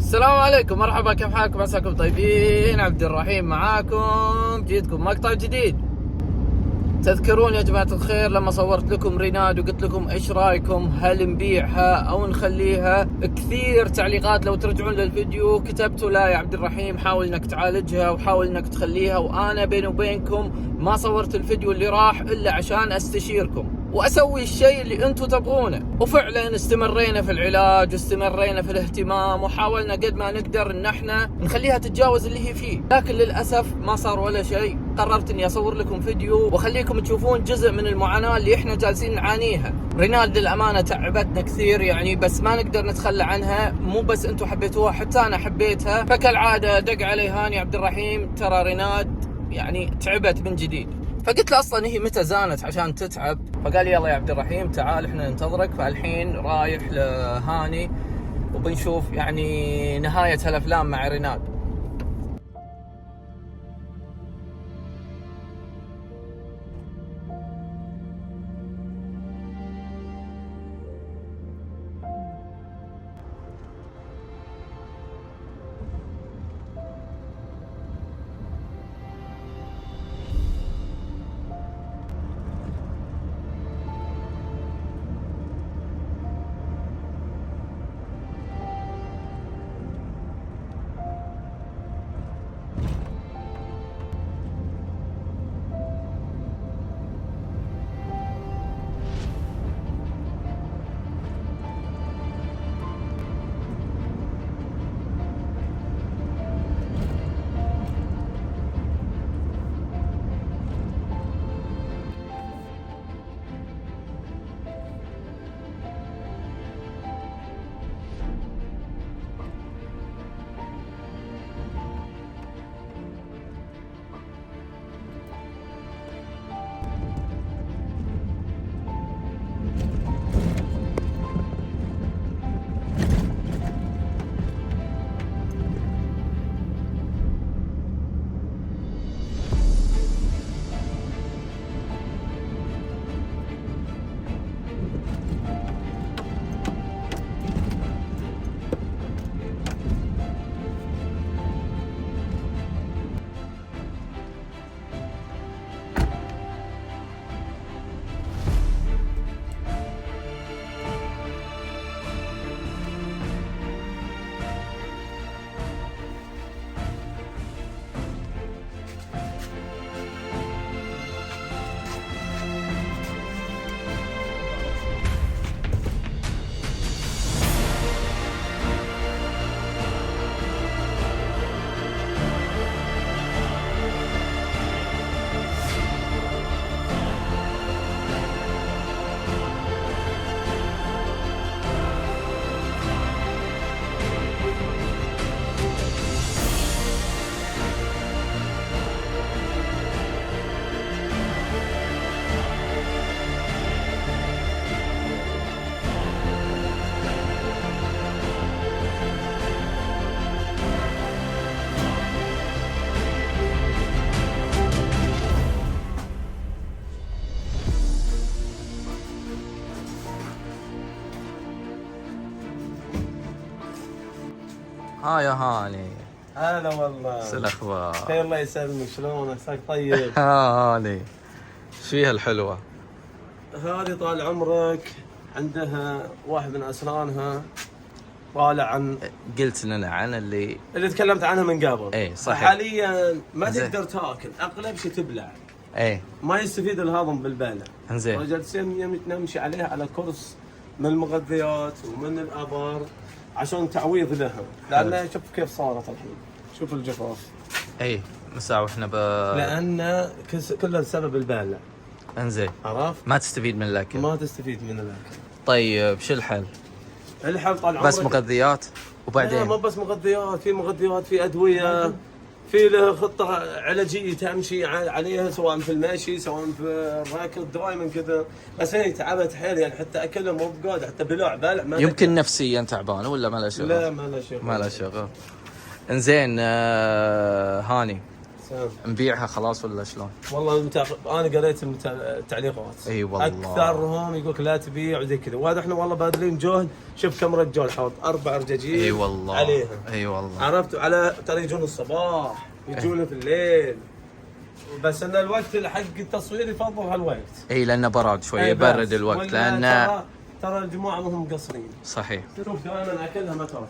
السلام عليكم، مرحبا، كيف حالكم؟ عساكم طيبين. عبد الرحيم معاكم، جيتكم مقطع جديد. تذكرون يا جماعة الخير لما صورت لكم ريناد وقلت لكم ايش رايكم، هل نبيعها او نخليها؟ كثير تعليقات لو ترجعون للفيديو كتبتوا لا يا عبد الرحيم حاول انك تعالجها وحاول انك تخليها، وانا بيني وبينكم ما صورت الفيديو اللي راح الا عشان استشيركم واسوي الشيء اللي انتم تبغونه. وفعلا استمرينا في العلاج واستمرينا في الاهتمام وحاولنا قد ما نقدر ان احنا نخليها تتجاوز اللي هي فيه، لكن للاسف ما صار ولا شيء. قررت اني اصور لكم فيديو واخليكم تشوفون جزء من المعاناة اللي احنا جالسين نعانيها. ريناد للامانة تعبتنا كثير يعني، بس ما نقدر نتخلى عنها. مو بس انتم حبيتوها، حتى انا حبيتها. فكالعادة دق علي هاني عبد الرحيم، ترى ريناد يعني تعبت من جديد. فقلت له اصلا هي متى زانت عشان تتعب؟ فقال لي يلا يا عبد الرحيم تعال احنا ننتظرك. فالحين رايح لهاني وبنشوف يعني نهاية هالافلام مع ريناد. ها يا هاني، هلا والله. شو الاخبار؟ خير الله يسلمك، شلونك؟ عساك طيب؟ ها هاني، ايش فيها الحلوة؟ هذه طال عمرك عندها واحد من اسنانها طالع عن قلت لنا عن اللي تكلمت عنها من قبل. ايه صحيح. حاليا ما زين. تقدر تاكل، اغلب شيء تبلع، ايه ما يستفيد الهضم بالبلع. انزين. وجالسين نمشي عليها على كورس من المغذيات ومن الابر عشان تعويض لها، لان شوف كيف صارت الحين، شوف الجفاف. ايه مساوحنا لان كله بسبب البلع. انزين. عرفت؟ ما تستفيد من الاكل. ما تستفيد من الاكل. طيب شو الحل؟ الحل طال عمرك بس مغذيات وبعدين؟ لا، مو بس مغذيات، في مغذيات، في ادويه، في له خطه علاجيه تمشي عليها، سواء في المشي سواء في الركض، دائما كذا. بس هي تعبت حيل يعني، حتى اكلها مو بقادر، حتى بلع ما يمكن نفسيا تعبانه ولا ما له شغل؟ لا ما له شغل. ما له شغل. انزين هاني، نبيعها خلاص ولا شلون؟ والله انا قريت التعليقات. اي والله اكثرهم يقولك لا تبيع وزي كذا، وهذا احنا والله باذلين جهد. شوف كم رجال حوض 4 رجاجيل. اي والله عليها. اي والله عرفتوا على ترى يجون الصباح يجون في الليل، بس ان الوقت حق التصوير يفضل هالوقت. اي لانه براد شوي يبرد الوقت لانه ترى الجماعه ما هم مقصرين. صحيح. شوف دائما اكلها ما تاكله.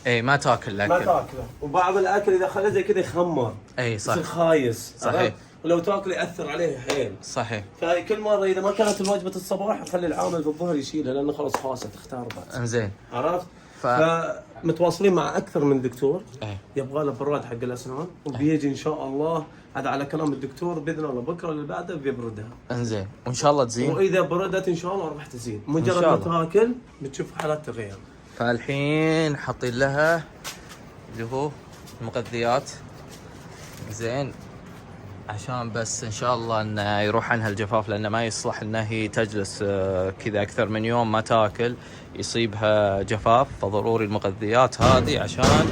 اي ما تاكل الاكل. ما تاكله، وبعض الاكل اذا خليه زي كذا يخمر. اي صح. يصير خايس. صحيح. ولو تاكل ياثر عليه حيل. صحيح. فكل مره اذا ما كانت الوجبه الصباح خلي العامل بالظهر يشيلها لانه خلاص خاصه اختاربت. انزين. عرفت؟ فمتواصلين مع اكثر من دكتور. ايه. يبغى له براد حق الاسنان وبيجي ان شاء الله. هذا على كلام الدكتور باذن الله بكره ولا بعده بيبردها. انزين وان شاء الله تزين. واذا بردت ان شاء الله راح تزين، مجرد ما تاكل بتشوف حالات تغير. فالحين حاطين لها اللي هو المغذيات زين عشان بس ان شاء الله انه يروح عنها الجفاف، لانه ما يصلح انها هي تجلس كذا اكثر من يوم ما تاكل يصيبها جفاف. فضروري المغذيات هذه عشان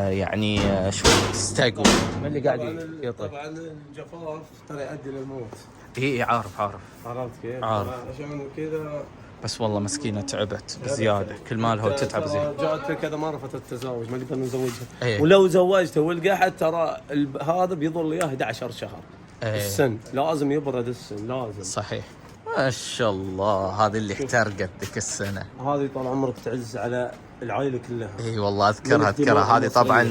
يعني شوي تستقوي. من اللي قاعد يطق؟ طبعا الجفاف ترى يؤدي للموت. اي عارف عرفت كيف؟ عارف. عشان كذا بس والله مسكينه تعبت بزياده، كل مالها وتتعب زين. جات كذا ما رفضت التزاوج، ما قدرنا نزوجها. أيه. ولو زوجته ولقحت ترى هذا بيظل اياه 11 شهر. أيه. السن لازم يبرد السن لازم. صحيح. ما شاء الله هذه اللي احترقت ذيك السنه. هذه طال عمرك تعز على العائله كلها. اي والله اذكرها هذه طبعا.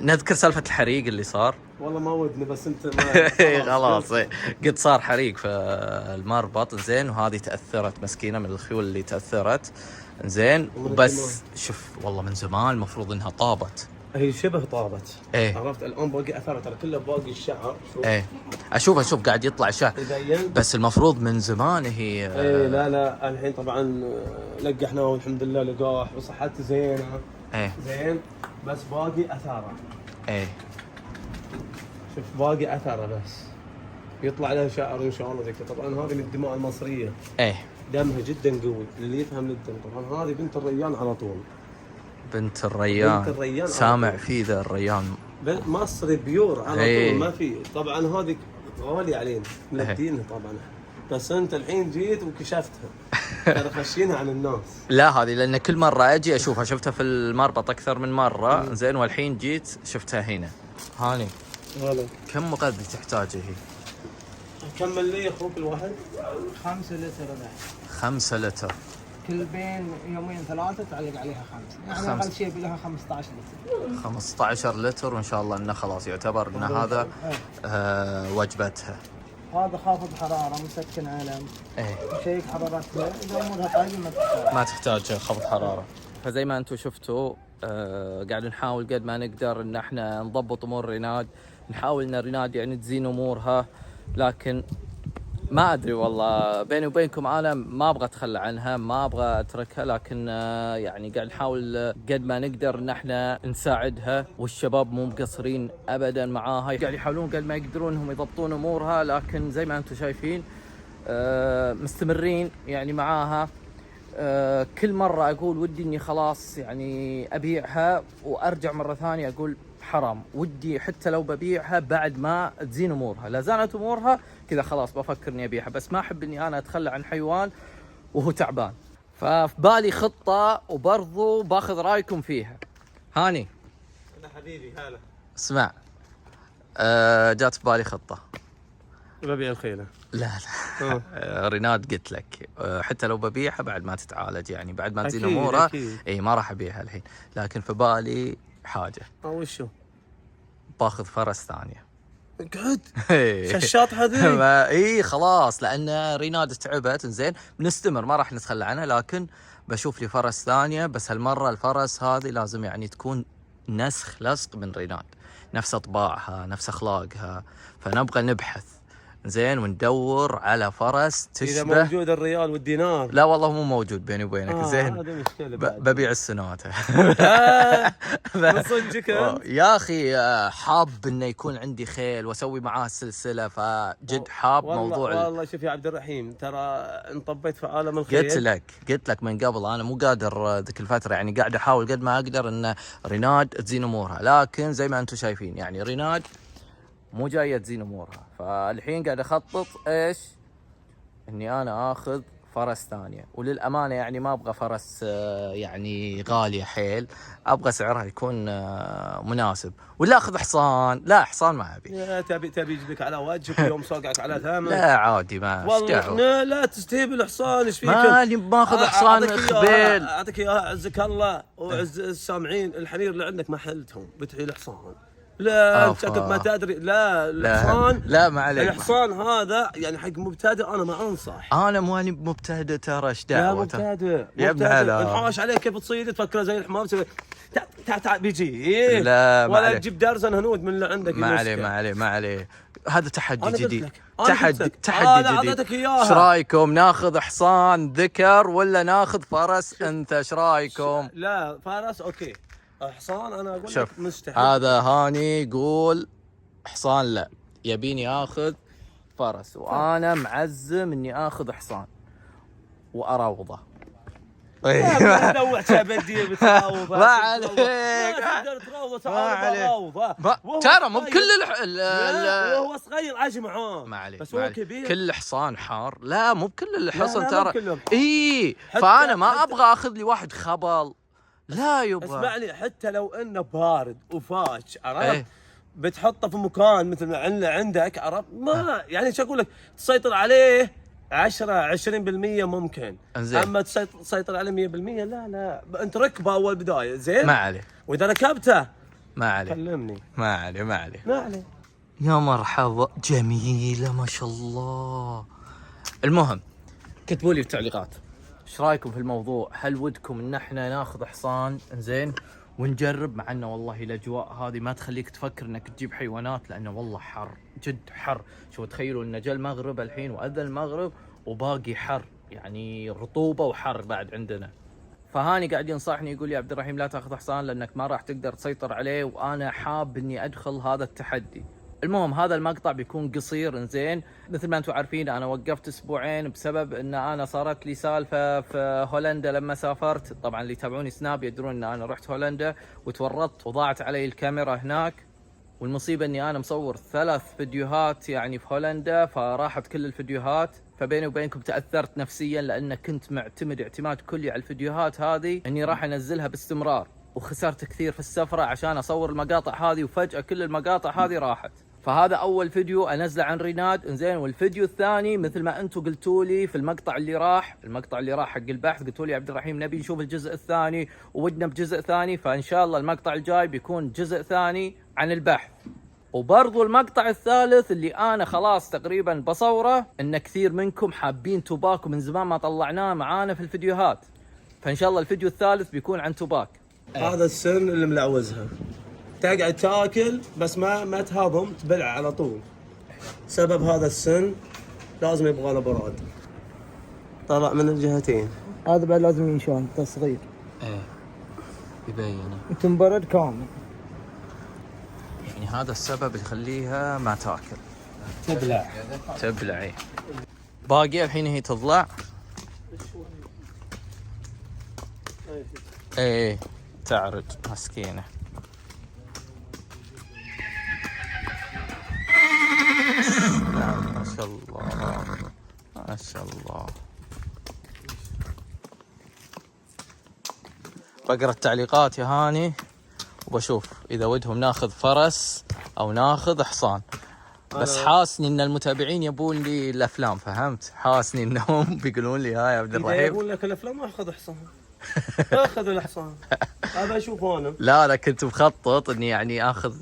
نذكر سالفه الحريق اللي صار. والله ما ودني بس انت ما خلاص قد صار حريق في المربط زين، وهذه تاثرت مسكينه من الخيول اللي تاثرت زين. وبس شوف والله من زمان المفروض انها طابت. هي شبه طابت. ايه. عرفت الان باقي اثار ترى كله باقي الشعر. شوف. ايه اشوف قاعد يطلع شعر بس المفروض من زمان هي. ايه لا الحين طبعا لقحناه والحمد لله لقاح وصحته زينه. ايه زين بس باقي اثاره. ايه شوف باقي اثره بس يطلع لها شعر ان شاء الله زي كذا. طبعا هذه من الدماء المصريه. ايه دمها جدا قوي اللي يفهم للدم. طبعا هذه بنت الريان على طول. بنت الريان سامع في ذا الريان مصري بيور على ايه. طول ما في. طبعا هذه غاليه علينا ملدينها طبعا، بس انت الحين جيت وكشفتها. ترى خشينها عن الناس. لا هذه لان كل مره اجي اشوفها، شفتها في المربط اكثر من مره زين، والحين جيت شفتها هنا. هاني هلا كم مغذي تحتاجه هي؟ كمل لي اخوك الواحد. 5 لتر بعد. 5 لتر كل بين يومين 3 تعلق عليها 5، يعني اقل شيء بلها 15 لتر. 15 لتر وان شاء الله انه خلاص يعتبر ان هذا وجبتها. هذا خافض حراره مسكن علم. ايه. شيك حرارتها اذا امورها طيبه ما تحتاج خفض حراره. فزي ما انتم شفتوا قاعد نحاول قد ما نقدر ان احنا نضبط امور ريناد، نحاول ان ريناد يعني تزين امورها، لكن ما ادري والله بيني وبينكم انا ما ابغى اتخلى عنها، ما ابغى اتركها، لكن يعني قاعد نحاول قد ما نقدر ان احنا نساعدها، والشباب مو مقصرين ابدا معاها، قاعد يحاولون قد ما يقدرون انهم يضبطون امورها، لكن زي ما انتم شايفين مستمرين يعني معاها. كل مرة اقول ودي اني خلاص يعني ابيعها، وارجع مرة ثانية اقول حرام، ودي حتى لو ببيعها بعد ما تزين امورها، لا زانت امورها كذا خلاص بفكر اني ابيعها، بس ما احب اني انا اتخلى عن حيوان وهو تعبان. ففي بالي خطة وبرضو باخذ رايكم فيها. هاني انا حبيبي هلا اسمع، جات في بالي خطة. ببيع الخيلة. لا ريناد قلت لك حتى لو ببيعها بعد ما تتعالج، يعني بعد ما تزين امورها اي ما راح ابيعها الحين، لكن في بالي حاجة. وشو؟ باخذ فرس ثانية. قعد ششاط هذه. اي خلاص لان ريناد تعبت زين، بنستمر ما راح نتخلى عنها، لكن بشوف لي فرس ثانية، بس هالمرة الفرس هذه لازم يعني تكون نسخ لصق من ريناد، نفس اطباعها نفس اخلاقها، فنبغى نبحث زين، وندور على فرس اذا تشبه. موجود الريال والدينار. لا والله مو موجود بيني وبينك. زين، هذه مشكله بعد. ببيع السنوات. من صدقك انت؟ يا اخي حاب انه يكون عندي خيل واسوي معاه سلسله، فجد حاب موضوع والله شوف يا عبد الرحيم، ترى انطبيت في عالم الخيل. قلت لك من قبل انا مو قادر ذيك الفتره، يعني قاعد احاول قد ما اقدر ان ريناد تزين امورها، لكن زي ما انتم شايفين يعني ريناد مو جايه تزين امورها. فالحين قاعد اخطط ايش؟ اني انا اخذ فرس ثانيه، وللامانه يعني ما ابغى فرس يعني غاليه حيل، ابغى سعرها يكون مناسب. ولا اخذ حصان؟ لا حصان ما ابي. تبي يجيبك على وجهك ويوم صقعك على ثامن. لا عادي ما والله لا تستهيب الحصان. ايش فيك؟ مالي باخذ حصان خبيل. اعطيك اياها عزك الله وعز السامعين. الحرير اللي عندك ما حلتهم، بتحيل حصان. لا شكلك ما تدري. لا الحصان، لا ما عليك. الحصان هذا يعني حق مبتدئ، انا ما انصح. انا ماني مبتدئ ترى، ايش دعوه؟ مبتدئ يا ابن حلال. انحاش عليك كيف تصيد، تفكره زي الحمار. تعال بيجي. لا ولا تجيب درزن هنود من اللي عندك. ما عليه. هذا تحدي جديد. تحدي جديد. ايش رايكم ناخذ حصان ذكر ولا ناخذ فرس انثى؟ ايش رايكم؟ لا فرس اوكي، حصان انا اقول لك مستحيل. هذا هاني يقول حصان لا، يبيني اخذ فرس، وانا معزم اني اخذ حصان واراوضه. ما نوع شبديه بتراوضه. ما عليك، ما تقدر تراوضه. ترى مو بكل وهو صغير عاجي معاه. ما عليك، بس هو كبير. كل حصان حار. لا مو بكل الحصن لا ترى. اي فانا ما ابغى اخذ لي واحد خبل. لا يبغى. اسمعني، حتى لو انه بارد وفاش، عرفت؟ بتحطه في مكان مثل ما عندك، عرفت؟ ما يعني شو اقول لك، تسيطر عليه 10-20% ممكن. انزين. اما تسيطر عليه 100% لا. انت ركبه اول بدايه زين. ما عليه. واذا ركبته ما عليه. كلمني. ما عليه. يا مرحبا، جميله ما شاء الله. المهم كتبوا لي بالتعليقات ايش رايكم في الموضوع؟ هل ودكم ان احنا ناخذ حصان انزين ونجرب؟ مع انه والله الاجواء هذه ما تخليك تفكر انك تجيب حيوانات، لانه والله حر جد حر. شو تخيلوا ان جاء المغرب الحين واذن المغرب وباقي حر، يعني رطوبه وحر بعد عندنا. فهاني قاعد ينصحني يقول لي عبد الرحيم لا تاخذ حصان لانك ما راح تقدر تسيطر عليه، وانا حاب اني ادخل هذا التحدي. المهم هذا المقطع بيكون قصير انزين. مثل ما انتم عارفين انا وقفت اسبوعين بسبب ان انا صارت لي سالفه في هولندا لما سافرت. طبعا اللي يتابعوني سناب يدرون ان انا رحت هولندا وتورطت وضاعت علي الكاميرا هناك، والمصيبه اني انا مصور 3 فيديوهات يعني في هولندا، فراحت كل الفيديوهات. فبيني وبينكم تاثرت نفسيا لان كنت معتمد اعتماد كلي على الفيديوهات هذه اني راح انزلها باستمرار، وخسرت كثير في السفره عشان اصور المقاطع هذه، وفجاه كل المقاطع هذه راحت. فهذا اول فيديو انزله عن ريناد انزين. والفيديو الثاني مثل ما انتم قلتوا لي في المقطع اللي راح حق البحث، قلتوا لي عبد الرحيم نبي نشوف الجزء الثاني وودنا بجزء ثاني، فان شاء الله المقطع الجاي بيكون جزء ثاني عن البحث. وبرضو المقطع الثالث اللي انا خلاص تقريبا بصوره، ان كثير منكم حابين توباك ومن زمان ما طلعناه معانا في الفيديوهات، فان شاء الله الفيديو الثالث بيكون عن توباك. هذا السن اللي ملعوزها، تقعد تاكل بس ما تهضم، تبلع على طول. سبب هذا السن لازم يبغى له براد، طلع من الجهتين. هذا بعد لازم ينشان تصغير. يبين تنبرد كامل. يعني هذا السبب اللي يخليها ما تاكل، تبلع. باقي الحين هي تضلع. تعرج مسكينه. ما شاء الله ما شاء الله. بقرا التعليقات يا هاني وبشوف اذا ودهم ناخذ فرس او ناخذ حصان. بس حاسني ان المتابعين يبون لي الافلام، فهمت؟ حاسني انهم بيقولون لي ها يا عبد الرحيم يقول لك الافلام اخذ حصان. اخذ الحصان. هذا اشوفه انا. لا كنت مخطط اني يعني اخذ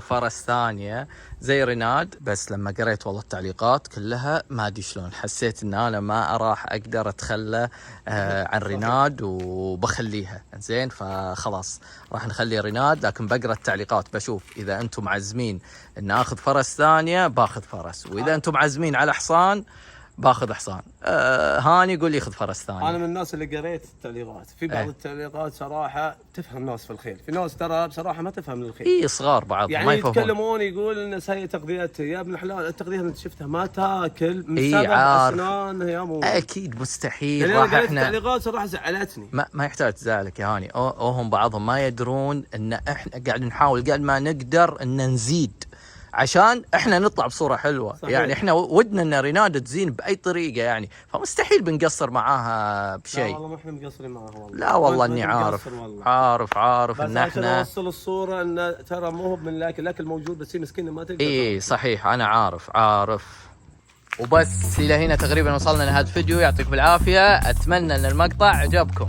فرس ثانيه زي ريناد، بس لما قريت والله التعليقات كلها ما ادري شلون حسيت ان انا ما راح اقدر اتخلى عن ريناد وبخليها زين، فخلاص راح نخلي ريناد. لكن بقرا التعليقات بشوف اذا انتم معزمين ان اخذ فرس ثانيه باخذ فرس، واذا انتم معزمين على حصان باخذ حصان. هاني يقول لي خذ فرس ثاني. انا من الناس اللي قريت التعليقات، في بعض التعليقات صراحه تفهم ناس في الخيل، في ناس ترى بصراحه ما تفهم الخيل. اي صغار بعض يعني ما يفهمون. يتكلمون يقول ان هي تغذيته يا ابن الحلال، التغذيه اللي انت شفتها ما تاكل من إيه سبب عارف. اسنان يا مو. اكيد مستحيل. يعني راح انا قريت احنا التعليقات صراحه زعلتني. ما يحتاج تزعلك يا هاني، هم بعضهم ما يدرون ان احنا قاعد نحاول قد ما نقدر ان نزيد عشان احنا نطلع بصوره حلوه. صحيح. يعني احنا ودنا ان ريناد تزين باي طريقه يعني، فمستحيل بنقصر معاها لا بشيء. والله ما احنا مقصرين معها والله. لا والله ما اني نقصر والله. عارف بس ان عشان احنا اوصل الصوره ان ترى مو هو من الاكل موجود، بس هي مسكينه ما تقدر. اي صحيح انا عارف. وبس الى هنا تقريبا وصلنا لهذا الفيديو. يعطيكم العافيه، اتمنى ان المقطع عجبكم.